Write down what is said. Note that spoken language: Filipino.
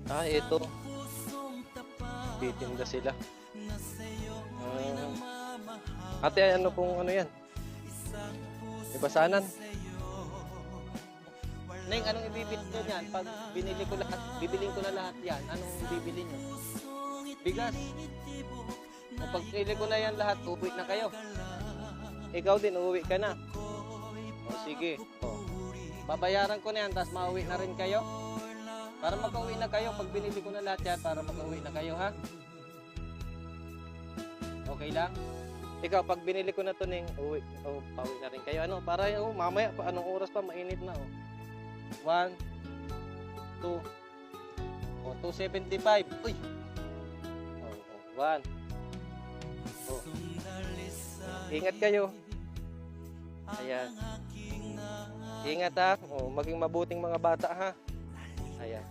Ah, ito. Titinda sila. Ate, ano pong ano yan? Ibasanan. Neng, anong ibibili nyo yan? Pag binili ko lahat, bibiling ko na lahat yan, anong bibili nyo? Bigas. O pag binili ko na yan lahat, uwi na kayo. Ikaw din, uuwi ka na. O sige. O. Babayaran ko na yan, tapos mauwi na rin kayo. Para mag-uwi na kayo, pag binili ko na lahat yan, para mag-uwi na kayo, ha? Okay lang? Ikaw, pag binili ko na to ning uwi, pauwi na rin kayo. Ano, para mamaya, anong oras pa, mainit na, 1, 2, 275. Uy! 1. Ingat kayo. Ayan. Ingat ha. Maging mabuting mga bata ha. Ayan.